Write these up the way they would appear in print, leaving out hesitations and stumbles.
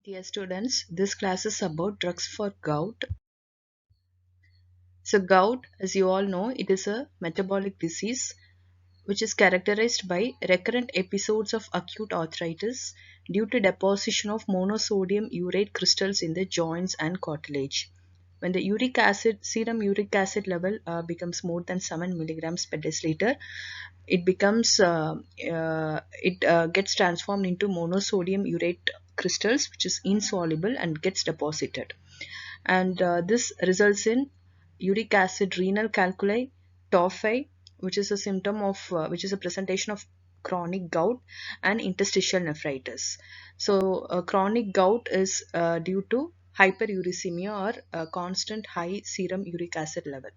Dear students, this class is about drugs for gout. So, gout, as you all know, it is a metabolic disease which is characterized by recurrent episodes of acute arthritis due to deposition of monosodium urate crystals in the joints and cartilage. When the serum uric acid level becomes more than 7 milligrams per deciliter, it gets transformed into monosodium urate crystals, which is insoluble and gets deposited. And this results in uric acid renal calculi, tophi, which is a presentation of chronic gout, and interstitial nephritis. So chronic gout is due to hyperuricemia or constant high serum uric acid level.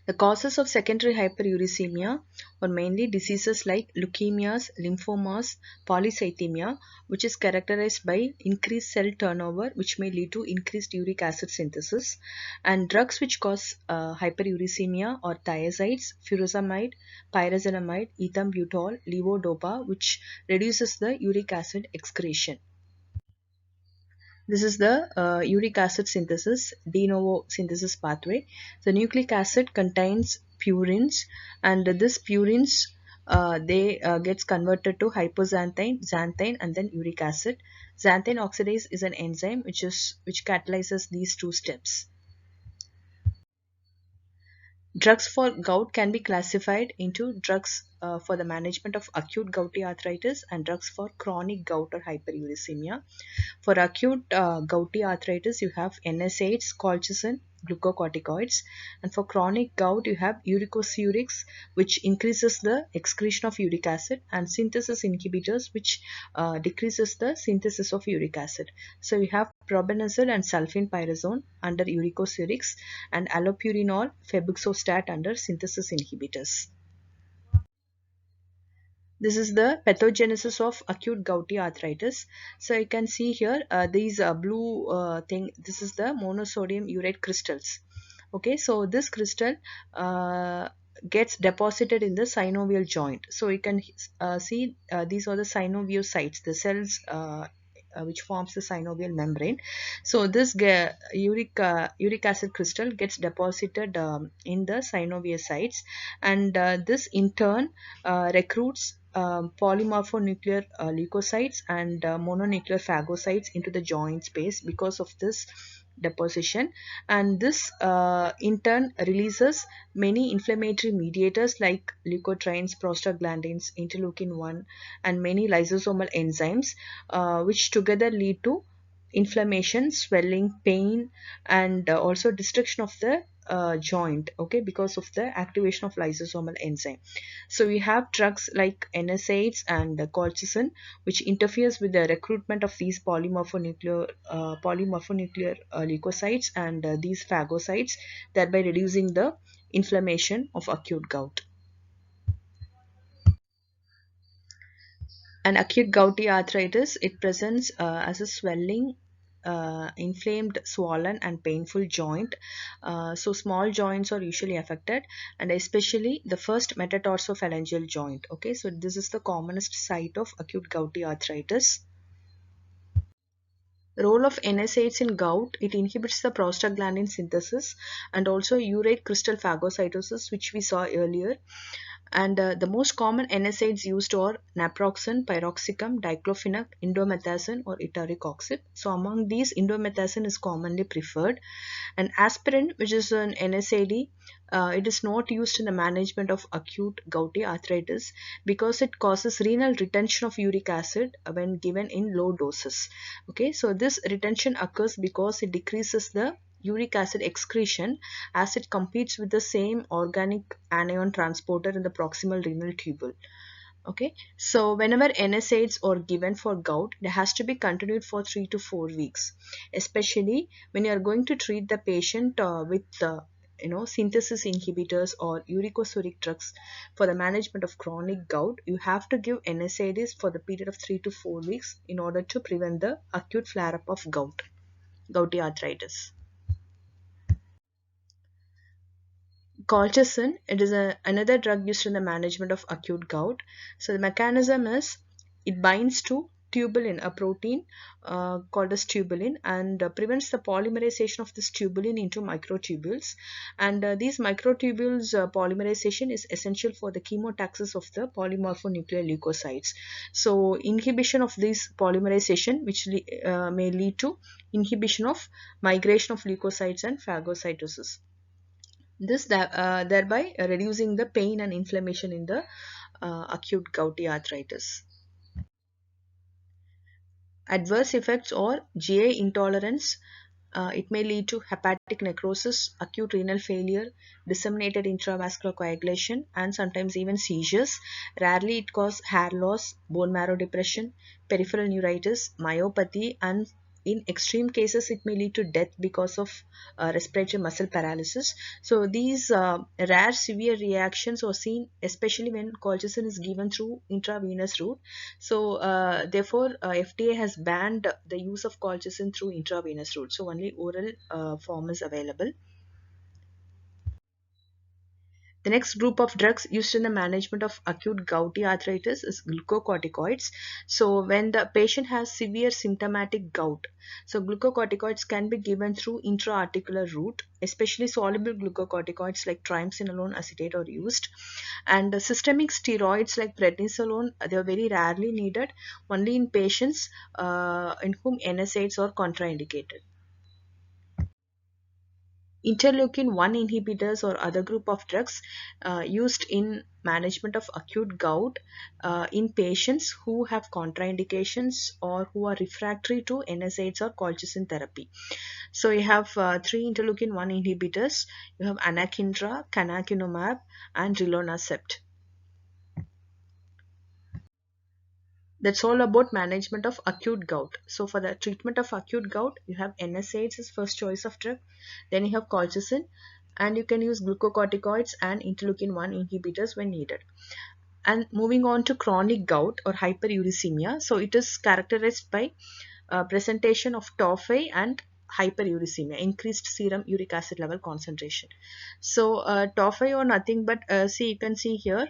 The causes of secondary hyperuricemia are mainly diseases like leukemias, lymphomas, polycythemia, which is characterized by increased cell turnover, which may lead to increased uric acid synthesis, and drugs which cause hyperuricemia are thiazides, furosemide, pyrazinamide, ethambutol, levodopa, which reduces the uric acid excretion. This is the uric acid synthesis, de novo synthesis pathway. The nucleic acid contains purines, and this purines they gets converted to hypoxanthine, xanthine, and then uric acid. Xanthine oxidase is an enzyme which catalyzes these two steps. Drugs for gout can be classified into drugs for the management of acute gouty arthritis and drugs for chronic gout or hyperuricemia. For acute gouty arthritis, you have NSAIDs, colchicine, glucocorticoids, and for chronic gout, you have uricosurics, which increases the excretion of uric acid, and synthesis inhibitors, which decreases the synthesis of uric acid. So we have probenecid and sulfenpyrazone under uricosurics, and allopurinol, febuxostat under synthesis inhibitors. This is the pathogenesis of acute gouty arthritis. So you can see here these blue thing. This is the monosodium urate crystals. Okay, so this crystal gets deposited in the synovial joint. So you can see these are the synoviocytes, the cells which forms the synovial membrane. So this uric acid crystal gets deposited in the synoviocytes, and this in turn recruits polymorphonuclear leukocytes and mononuclear phagocytes into the joint space because of this deposition, and this in turn releases many inflammatory mediators like leukotrienes, prostaglandins, interleukin 1, and many lysosomal enzymes which together lead to inflammation, swelling, pain, and also destruction of the joint, okay, because of the activation of lysosomal enzyme. So we have drugs like NSAIDs and colchicine, which interferes with the recruitment of these polymorphonuclear leukocytes and these phagocytes, thereby reducing the inflammation of acute gout. An acute gouty arthritis, it presents as a swelling, inflamed, swollen, and painful joint. So small joints are usually affected, and especially the first metatarsophalangeal joint. Okay, so this is the commonest site of acute gouty arthritis. The role of NSAIDs in gout, it inhibits the prostaglandin synthesis and also urate crystal phagocytosis, which we saw earlier. And the most common NSAIDs used are naproxen, piroxicam, diclofenac, indomethacin, or etarocoxib. So among these, indomethacin is commonly preferred. And aspirin, which is an NSAID, it is not used in the management of acute gouty arthritis because it causes renal retention of uric acid when given in low doses. Okay, so this retention occurs because it decreases the uric acid excretion as it competes with the same organic anion transporter in the proximal renal tubule. Okay, so whenever NSAIDs are given for gout, it has to be continued for 3 to 4 weeks, especially when you are going to treat the patient with synthesis inhibitors or uricosuric drugs for the management of chronic gout. You have to give NSAIDs for the period of 3 to 4 weeks in order to prevent the acute flare-up of gouty arthritis. Colchicine, it is another drug used in the management of acute gout. So the mechanism is it binds to tubulin, a protein called as tubulin, and prevents the polymerization of this tubulin into microtubules. And these microtubules polymerization is essential for the chemotaxis of the polymorphonuclear leukocytes. So inhibition of this polymerization, which may lead to inhibition of migration of leukocytes and phagocytosis. This thereby reducing the pain and inflammation in the acute gouty arthritis. Adverse effects or GI intolerance. It may lead to hepatic necrosis, acute renal failure, disseminated intravascular coagulation, and sometimes even seizures. Rarely it causes hair loss, bone marrow depression, peripheral neuritis, myopathy, and in extreme cases it may lead to death because of respiratory muscle paralysis. So these rare severe reactions are seen especially when colchicine is given through intravenous route. So therefore FDA has banned the use of colchicine through intravenous route. So only oral form is available. The next group of drugs used in the management of acute gouty arthritis is glucocorticoids. So when the patient has severe symptomatic gout, so glucocorticoids can be given through intra-articular route, especially soluble glucocorticoids like triamcinolone acetate are used. And systemic steroids like prednisolone, they are very rarely needed, only in patients in whom NSAIDs are contraindicated. Interleukin 1 inhibitors or other group of drugs used in management of acute gout in patients who have contraindications or who are refractory to NSAIDs or colchicine therapy. So you have three interleukin 1 inhibitors. You have anakinra, canakinumab, and rilonacept. That's all about management of acute gout. So for the treatment of acute gout, you have NSAIDs as first choice of drug. Then you have colchicine, and you can use glucocorticoids and interleukin 1 inhibitors when needed. And moving on to chronic gout or hyperuricemia. So it is characterized by presentation of tophi and hyperuricemia, increased serum uric acid level concentration. So tophi or nothing but see, you can see here,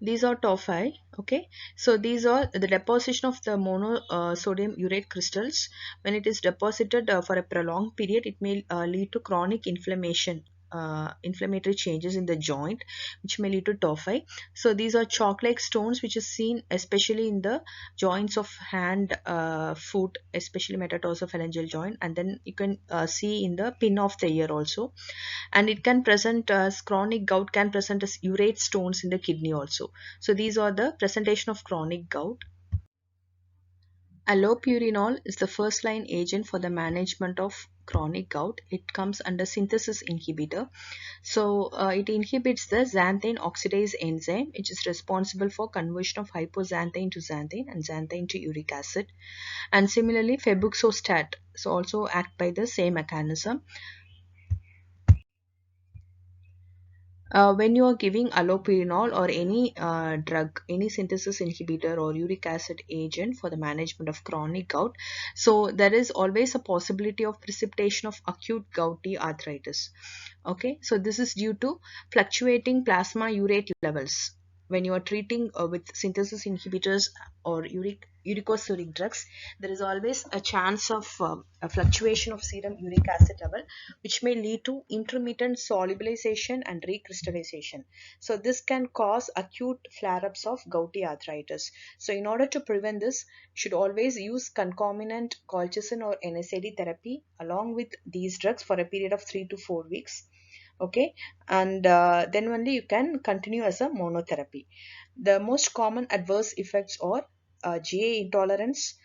these are tophi. Okay, so these are the deposition of the monosodium urate crystals. When it is deposited for a prolonged period, it may lead to chronic inflammation, inflammatory changes in the joint, which may lead to tophi. So these are chalk-like stones which is seen especially in the joints of hand, foot, especially metatarsophalangeal joint, and then you can see in the pin of the ear also. And it can present as chronic gout can present as urate stones in the kidney also. So these are the presentation of chronic gout. Allopurinol is the first line agent for the management of chronic gout. It comes under synthesis inhibitor. So it inhibits the xanthine oxidase enzyme, which is responsible for conversion of hypoxanthine to xanthine and xanthine to uric acid. And similarly, febuxostat so also act by the same mechanism. When you are giving allopurinol or any drug, any synthesis inhibitor or uric acid agent for the management of chronic gout, so there is always a possibility of precipitation of acute gouty arthritis. Okay, so this is due to fluctuating plasma urate levels. When you are treating with synthesis inhibitors or uricosuric drugs, there is always a chance of a fluctuation of serum uric acid level, which may lead to intermittent solubilization and recrystallization. So this can cause acute flare-ups of gouty arthritis. So in order to prevent this, you should always use concomitant colchicine or NSAID therapy along with these drugs for a period of 3 to 4 weeks. Okay, and then only you can continue as a monotherapy. The most common adverse effects are GI intolerance,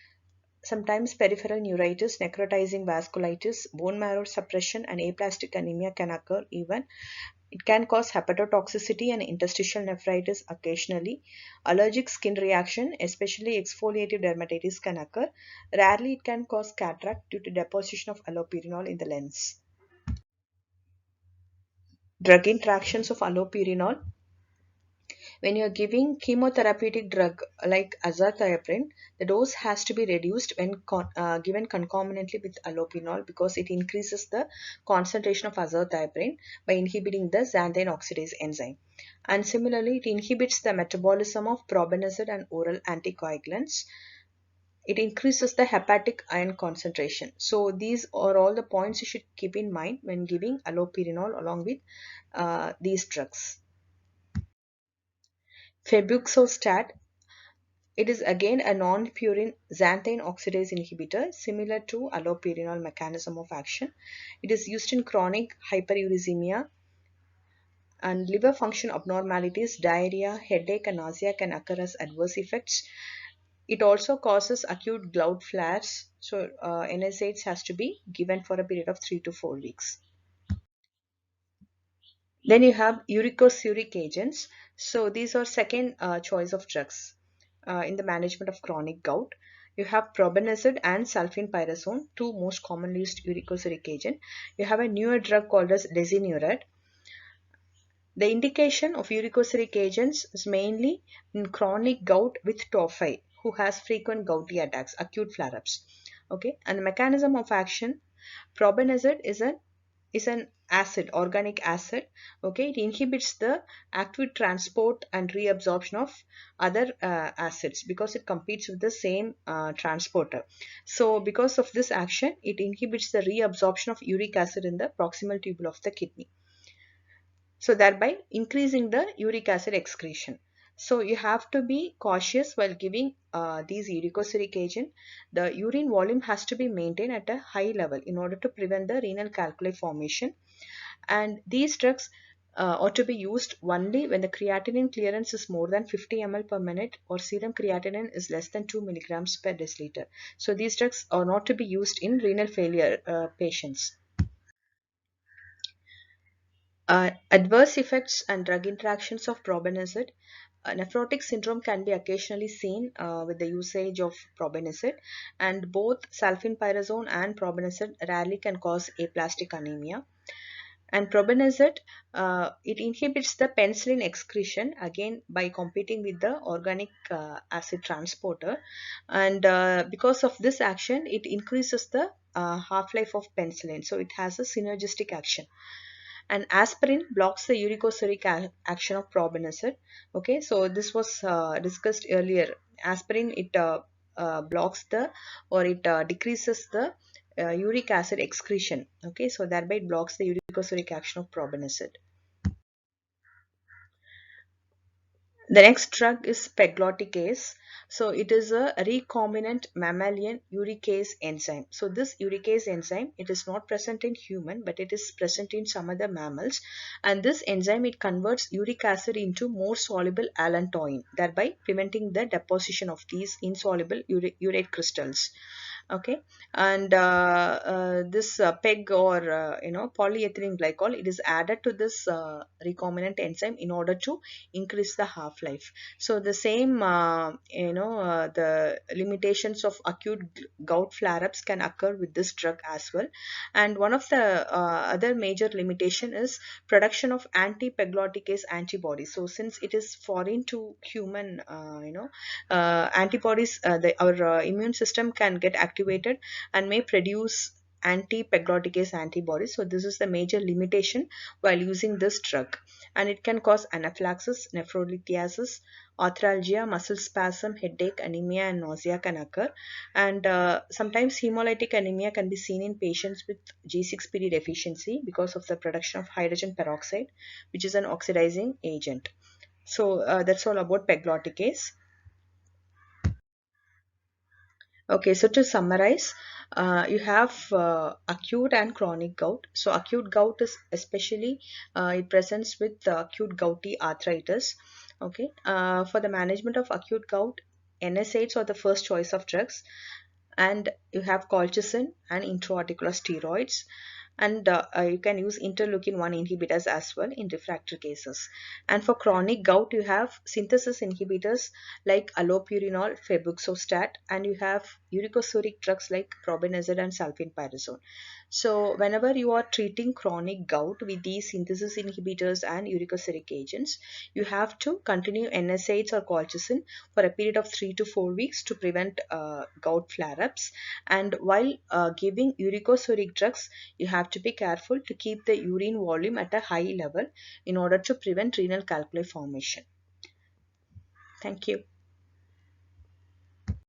sometimes peripheral neuritis, necrotizing vasculitis, bone marrow suppression, and aplastic anemia can occur even. It can cause hepatotoxicity and interstitial nephritis occasionally. Allergic skin reaction, especially exfoliative dermatitis, can occur. Rarely it can cause cataract due to deposition of allopurinol in the lens. Drug interactions of allopurinol. When you're giving chemotherapeutic drug like azathioprine, the dose has to be reduced when given concomitantly with allopurinol because it increases the concentration of azathioprine by inhibiting the xanthine oxidase enzyme. And similarly, it inhibits the metabolism of probenecid and oral anticoagulants. It increases the hepatic iron concentration. So these are all the points you should keep in mind when giving allopurinol along with these drugs. Febuxostat, it is again a non-purine xanthine oxidase inhibitor similar to allopurinol mechanism of action. It is used in chronic hyperuricemia and liver function abnormalities. Diarrhea, headache, and nausea can occur as adverse effects. It also causes acute gout flares, so NSAIDs has to be given for a period of 3 to 4 weeks. Then you have uricosuric agents. So these are second choice of drugs in the management of chronic gout. You have probenecid and sulfenpyrazone, two most commonly used uricosuric agent. You have a newer drug called as desinuret. The indication of uricosuric agents is mainly in chronic gout with tophi who has frequent gouty attacks, acute flare-ups. Okay, and the mechanism of action, probenecid is an acid, organic acid. Okay, it inhibits the active transport and reabsorption of other acids because it competes with the same transporter. So because of this action, it inhibits the reabsorption of uric acid in the proximal tubule of the kidney, so thereby increasing the uric acid excretion. So you have to be cautious while giving these uricosuric agent. The urine volume has to be maintained at a high level in order to prevent the renal calculi formation. And these drugs ought to be used only when the creatinine clearance is more than 50 ml per minute or serum creatinine is less than 2 milligrams per deciliter. So these drugs are not to be used in renal failure patients. Adverse effects and drug interactions of probenecid. Nephrotic syndrome can be occasionally seen with the usage of probenecid, and both sulfenpyrazone and probenecid rarely can cause aplastic anemia. And probenecid, it inhibits the penicillin excretion again by competing with the organic acid transporter, and because of this action, it increases the half-life of penicillin. So it has a synergistic action. And aspirin blocks the uricosuric action of probenecid. Okay, so this was discussed earlier. Aspirin, it blocks the, or it decreases the uric acid excretion. Okay, so thereby it blocks the uricosuric action of probenecid. The next drug is pegloticase. So it is a recombinant mammalian uricase enzyme. So this uricase enzyme, it is not present in human, but it is present in some other mammals. And this enzyme, it converts uric acid into more soluble allantoin, thereby preventing the deposition of these insoluble urate crystals. Okay, and this peg or polyethylene glycol, it is added to this recombinant enzyme in order to increase the half-life. So the same the limitations of acute gout flare-ups can occur with this drug as well. And one of the other major limitation is production of anti-pegloticase antibodies. So since it is foreign to human, antibodies, our immune system can get activated and may produce anti-pegloticase antibodies. So this is the major limitation while using this drug, and it can cause anaphylaxis, nephrolithiasis, arthralgia, muscle spasm, headache, anemia, and nausea can occur. And sometimes hemolytic anemia can be seen in patients with G6PD deficiency because of the production of hydrogen peroxide, which is an oxidizing agent. So that's all about pegloticase. Okay, so to summarize, you have acute and chronic gout. So acute gout is especially it presents with acute gouty arthritis. Okay, for the management of acute gout, NSAIDs are the first choice of drugs, and you have colchicine and intra-articular steroids. and you can use interleukin 1 inhibitors as well in refractory cases. And for chronic gout, you have synthesis inhibitors like allopurinol, febuxostat, and you have uricosuric drugs like probenecid and sulfampyrazole. So whenever you are treating chronic gout with these synthesis inhibitors and uricosuric agents, you have to continue NSAIDs or colchicine for a period of 3 to 4 weeks to prevent gout flare-ups. And while giving uricosuric drugs, you have to be careful to keep the urine volume at a high level in order to prevent renal calculi formation. Thank you.